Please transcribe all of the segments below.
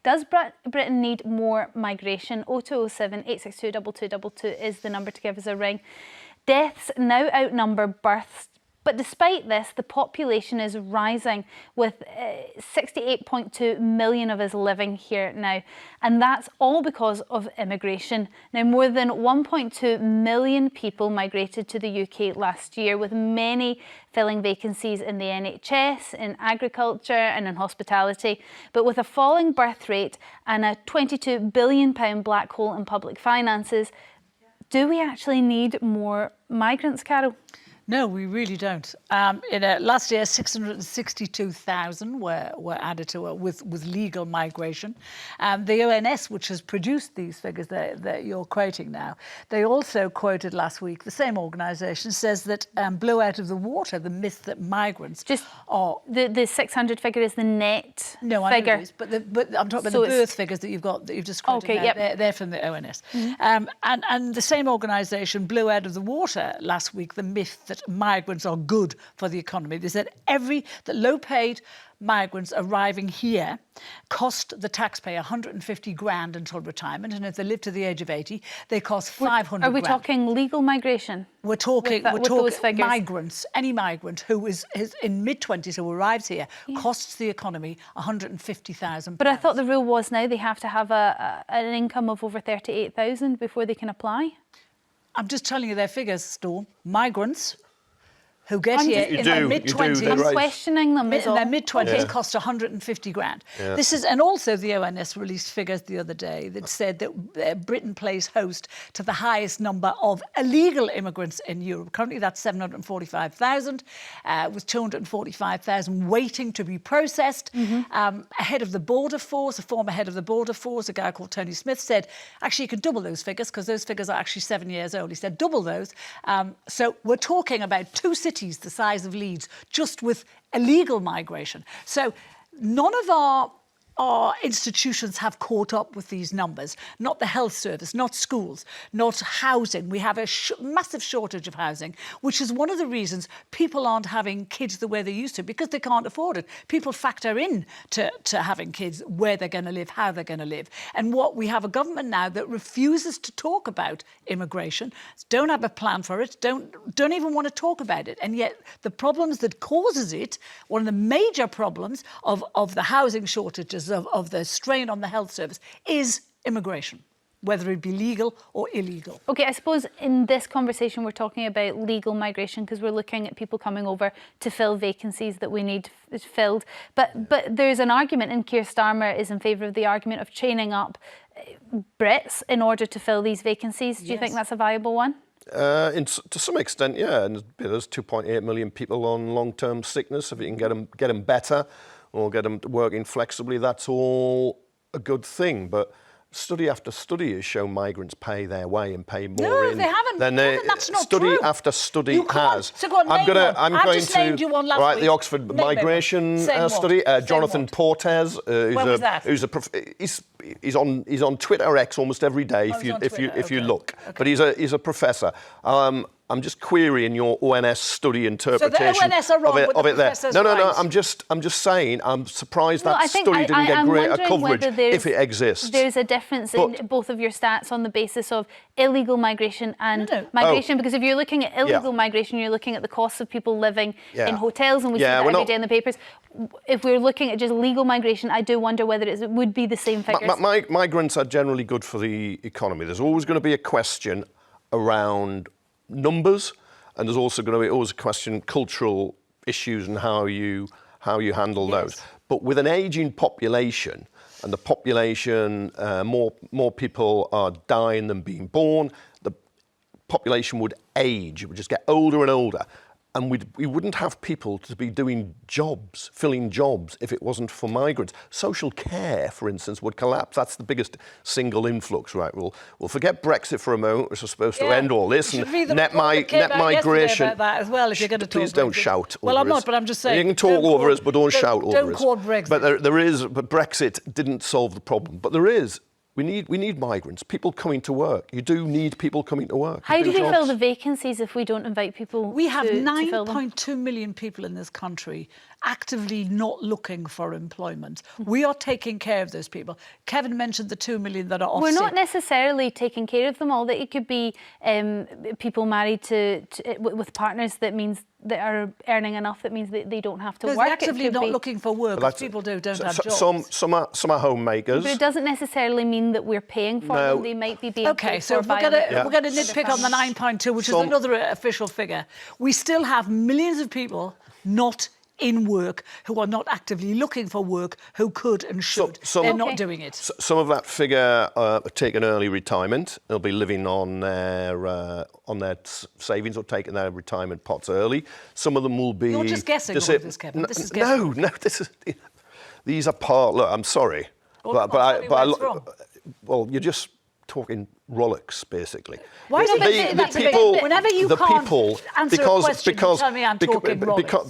Does Britain need more migration? 0207 862 2222 is the number to give us a ring. Deaths now outnumber births. But despite this, the population is rising, with 68.2 million of us living here now. And that's all because of immigration. Now, more than 1.2 million people migrated to the UK last year, with many filling vacancies in the NHS, in agriculture and in hospitality. But with a falling birth rate and a £22 billion black hole in public finances, do we actually need more migrants, Carol? No, we really don't. Last year, 662,000 were added to it with legal migration. The ONS, which has produced these figures that you're quoting now, they also quoted last week, the same organisation says that blew out of the water the myth that migrants are... The 600 figure is the net figure. I know it is, but I'm talking about the birth figures that you've just quoted. Okay, yep. They're from the ONS. And the same organisation blew out of the water last week the myth that migrants are good for the economy. They said that low-paid migrants arriving here cost the taxpayer 150 grand until retirement, and if they live to the age of 80, they cost 500 Are we grand. Talking legal migration? We're talking those figures? Migrants. Any migrant who is in mid-20s who arrives here costs the economy £150,000. But I thought the rule was now they have to have an income of over 38,000 before they can apply. I'm just telling you their figures, Storm. Migrants who get here in their mid-20s. I'm questioning them. In their mid-20s cost 150 grand. Yeah. This is, and also the ONS released figures the other day that said that Britain plays host to the highest number of illegal immigrants in Europe. Currently, that's 745,000, with 245,000 waiting to be processed. Ahead of the border force, a former head of the border force, a guy called Tony Smith, said, actually, you can double those figures because those figures are actually 7 years old. He said, double those. So we're talking about two cities the size of Leeds, just with illegal migration. So none of our institutions have caught up with these numbers. Not the health service, not schools, not housing. We have a massive shortage of housing, which is one of the reasons people aren't having kids the way they used to, because they can't afford it. People factor in to having kids, where they're going to live, how they're going to live. And we have a government now that refuses to talk about immigration, don't have a plan for it, don't even want to talk about it. And yet the problems that causes it, one of the major problems of the housing shortages, of the strain on the health service, is immigration, whether it be legal or illegal. OK, I suppose in this conversation we're talking about legal migration because we're looking at people coming over to fill vacancies that we need filled. But there's an argument, and Keir Starmer is in favour of the argument of training up Brits in order to fill these vacancies. Do you think that's a viable one? To some extent, yeah. And there's 2.8 million people on long-term sickness. If you can get them better, or get them working flexibly, that's all a good thing. But study after study has shown migrants pay their way and pay more they haven't. That's not study true. after study has. So go on, I'm going just named you one last right, week. the Oxford migration study. Jonathan Portes, he's on Twitter X almost every day if you look. Okay. But he's a professor. I'm just querying your ONS study interpretation so the ONS are wrong, of it there. No. Right. I'm just saying. I'm surprised that study didn't get greater coverage if it exists. There's a difference in both of your stats on the basis of illegal migration and migration, because if you're looking at illegal migration, you're looking at the costs of people living in hotels, and we see that every day in the papers. If we're looking at just legal migration, I do wonder whether it would be the same figures. Migrants are generally good for the economy. There's always going to be a question around numbers, and there's also going to be always a question cultural issues and how you handle those. But with an aging population, and the population, more people are dying than being born, the population would age, it would just get older and older. And we wouldn't have people to be doing jobs, filling jobs, if it wasn't for migrants. Social care, for instance, would collapse. That's the biggest single influx, right? We'll forget Brexit for a moment, which is supposed to end all this. And net migration. About that as well, if you're going to talk. Please don't shout over us. Well, I'm not, but I'm just saying. You can talk over us, but don't shout over us. Don't quote Brexit. But Brexit didn't solve the problem. But there is. We need migrants, people coming to work. You do need people coming to work. How do we fill the vacancies if we don't invite people? We have 9.2 million people in this country actively not looking for employment. We are taking care of those people. Kevin mentioned the 2 million that are off We're sick. not necessarily taking care of them all. That it could be people married with partners that means that are earning enough that means that they don't have to They're work. actively not looking for work. As people don't have jobs. Some are homemakers. But it doesn't necessarily mean that we're paying for them. They might be being okay, paid so for we're going to nitpick on the 9.2, which is another official figure. We still have millions of people not in work who are not actively looking for work who could and should. They're not doing it. Some of that figure are taking early retirement. They'll be living on their savings or taking their retirement pots early. Some of them will be... You're just guessing all of this, Kevin. This is guessing. No, these are part... Look, I'm sorry. Well, well, you're just talking rollicks, basically. Why do the people, whenever you can't answer a question, tell me I'm talking rollicks.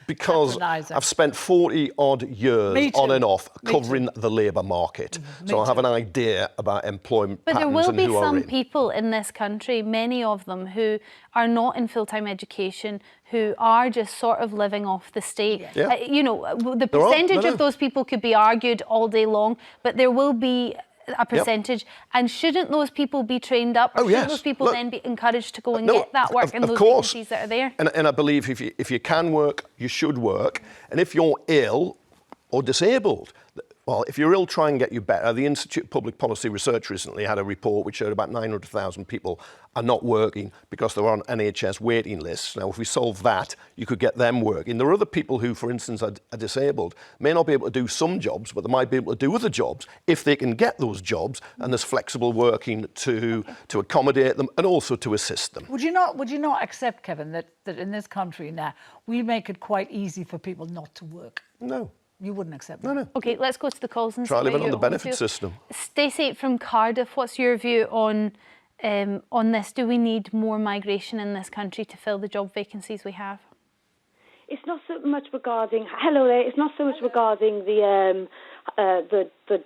Because I've spent 40 odd years on and off covering the labour market, so I have an idea about employment patterns and who are in. But there will be some people in this country, many of them, who are not in full-time education, who are just sort of living off the state. Yeah. You know, the percentage of those people could be argued all day long, but there will be a percentage, and shouldn't those people be trained up, or shouldn't those people then be encouraged to go and get that work in those vacancies that are there? And I believe if you can work, you should work, and if you're ill or disabled, well, if you're ill, try and get you better. The Institute of Public Policy Research recently had a report which showed about 900,000 people are not working because they're on NHS waiting lists. Now, if we solve that, you could get them working. There are other people who, for instance, are disabled, may not be able to do some jobs, but they might be able to do other jobs if they can get those jobs, and there's flexible working to accommodate them and also to assist them. Would you not accept, Kevin, that in this country now, we make it quite easy for people not to work? No. You wouldn't accept that? No. Okay, let's go to the calls and try living on the benefit system. Stacey from Cardiff, what's your view on this? Do we need more migration in this country to fill the job vacancies we have? It's not so much regarding. Hello there. It's not so much regarding the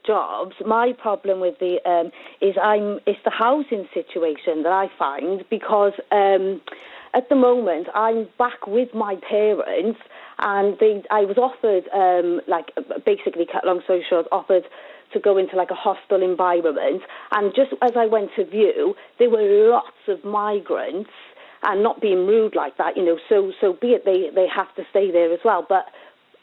jobs. My problem with it's the housing situation that I find, because at the moment I'm back with my parents. And I was offered, basically, cut long story short, offered to go into like a hostel environment. And just as I went to view, there were lots of migrants, and not being rude like that, you know, so be it, they have to stay there as well. But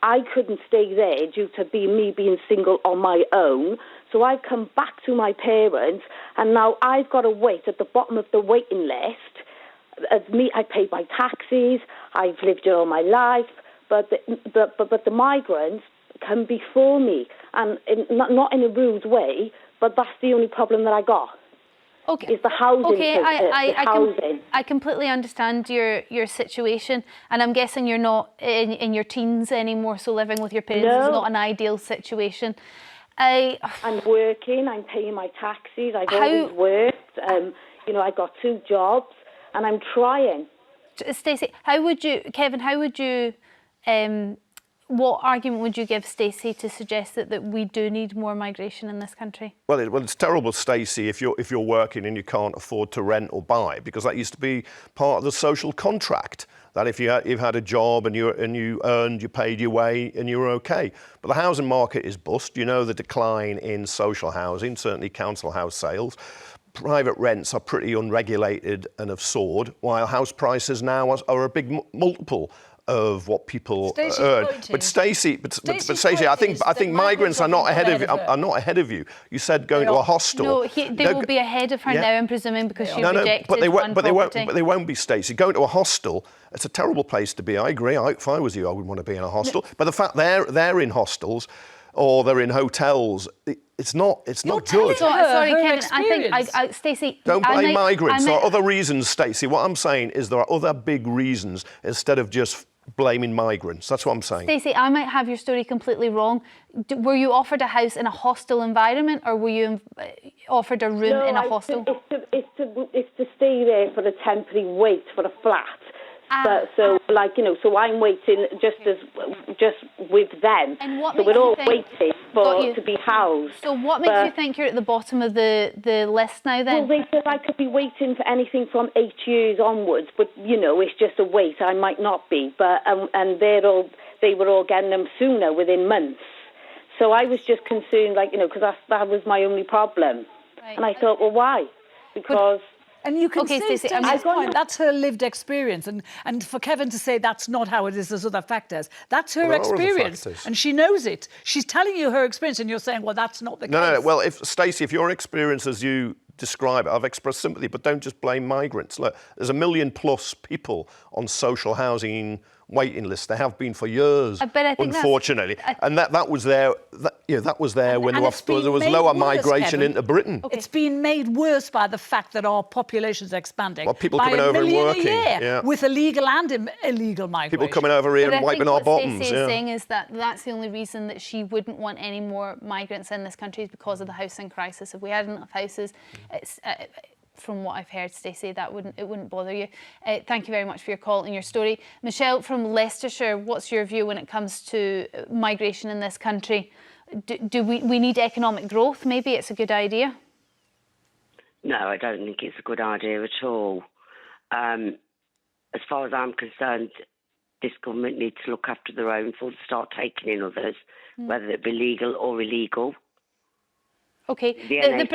I couldn't stay there due to me being single on my own. So I've come back to my parents, and now I've got to wait at the bottom of the waiting list. I pay my taxes, I've lived here all my life. But the migrants come before me, and not in a rude way, but that's the only problem that I got. Okay. Is the housing. Okay, I completely understand your situation, and I'm guessing you're not in your teens anymore, so living with your parents is not an ideal situation. I'm working, I'm paying my taxes, I've always worked, I got 2 jobs, and I'm trying. Stacey, Kevin, what argument would you give Stacey to suggest that we do need more migration in this country? Well, it's terrible, Stacey, if you're working and you can't afford to rent or buy, because that used to be part of the social contract. That if you've had a job and you earned, you paid your way, and you were okay. But the housing market is bust. You know the decline in social housing, certainly council house sales. Private rents are pretty unregulated and have soared, while house prices now are a big multiple of what people earn. But Stacey, I think migrants are not ahead of you. You said going to a hostel. No, they will be ahead of her now, I'm presuming, because she rejected but they won't be, Stacey. Going to a hostel, it's a terrible place to be. I agree. If I was you, I wouldn't want to be in a hostel. No. But the fact they're in hostels or they're in hotels, it's not good. Sorry, Ken, I think Stacey. Don't blame migrants. There are other reasons, Stacey. What I'm saying is there are other big reasons instead of just blaming migrants. That's what I'm saying. Stacey, I might have your story completely wrong. Were you offered a house in a hostel environment, or were you offered a room in a hostel? It's to stay there for a temporary wait for a flat. So I'm waiting just with them. And what so we're all waiting to be housed. So what makes you think you're at the bottom of the list now then? Well, they said I could be waiting for anything from 8 years onwards, but it's just a wait. I might not be, but and they're all they were all getting them sooner, within months. So I was just concerned, like, you know, because that was my only problem. Right. And I thought, well, why? Because... And you can Okay, see, Stacey, Stacey's point, that's her lived experience. And for Kevin to say that's not how it is, there's other factors, that's her Well, there are other experience. factors. And she knows it. She's telling you her experience and you're saying, well, that's not the case. No. Well, Stacey, if your experience as you describe it, I've expressed sympathy, but don't just blame migrants. Look, there's 1 million plus people on social housing waiting lists. There have been for years, but I think unfortunately. And that was there. That was there when there was lower migration into Britain. Okay. It's been made worse by the fact that our population's expanding. Well, people coming over and working, a year, with illegal and illegal migration. People coming over here and wiping our bottoms. What Stacey is saying is that that's the only reason that she wouldn't want any more migrants in this country is because of the housing crisis. If we had enough houses, it's... from what I've heard, Stacey, it wouldn't bother you. Thank you very much for your call and your story. Michelle from Leicestershire, what's your view when it comes to migration in this country? Do we need economic growth? Maybe it's a good idea? No, I don't think it's a good idea at all. As far as I'm concerned, this government needs to look after their own before they start taking in others, whether it be legal or illegal. Okay, the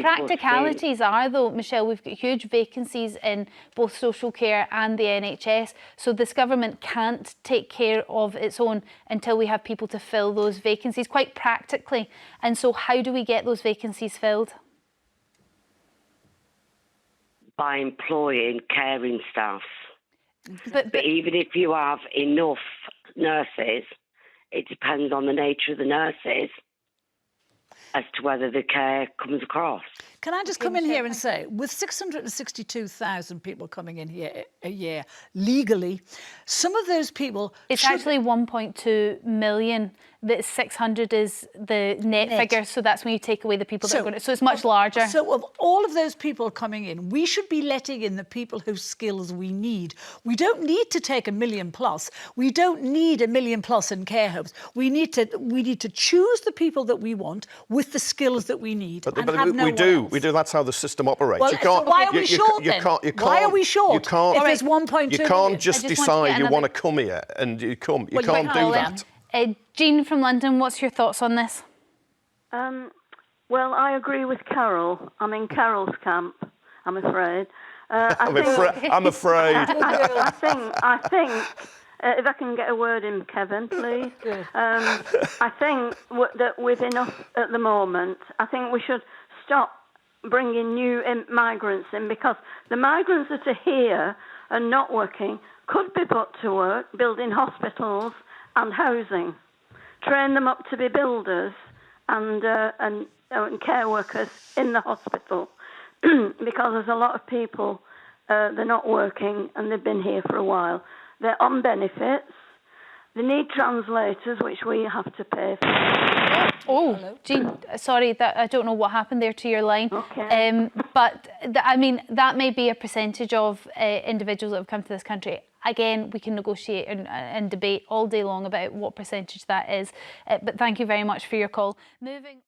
practicalities are, though, Michelle, we've got huge vacancies in both social care and the NHS, so this government can't take care of its own until we have people to fill those vacancies, quite practically. And so how do we get those vacancies filled? By employing caring staff. But even if you have enough nurses, it depends on the nature of the nurses as to whether the care comes across. Can I just come in here and say, with 662,000 people coming in here a year legally, some of those people... It's actually 1.2 million. The 600 is the net figure, so that's when you take away the people that are going to... So it's much larger. So of all of those people coming in, we should be letting in the people whose skills we need. We don't need to take 1 million plus. We don't need 1 million plus in care homes. We need to choose the people that we want with the skills that we need. But we do. That's how the system operates. Well, so why are we short then? Why are we short? If there's 1.2 You can't just decide you want to come here and you come. You can't do that. Jean from London, what's your thoughts on this? Well, I agree with Carol. I'm in Carol's camp, I'm afraid. I'm afraid. I think if I can get a word in, Kevin, please. I think that with enough at the moment, I think we should stop bringing new migrants in, because the migrants that are here and not working could be put to work building hospitals and housing. Train them up to be builders and care workers in the hospital, because there's a lot of people, they're not working and they've been here for a while. They're on benefits. They need translators, which we have to pay for. Oh, Jean, sorry, I don't know what happened there to your line. Okay. But that may be a percentage of individuals that have come to this country. Again, we can negotiate and debate all day long about what percentage that is. But thank you very much for your call. Moving.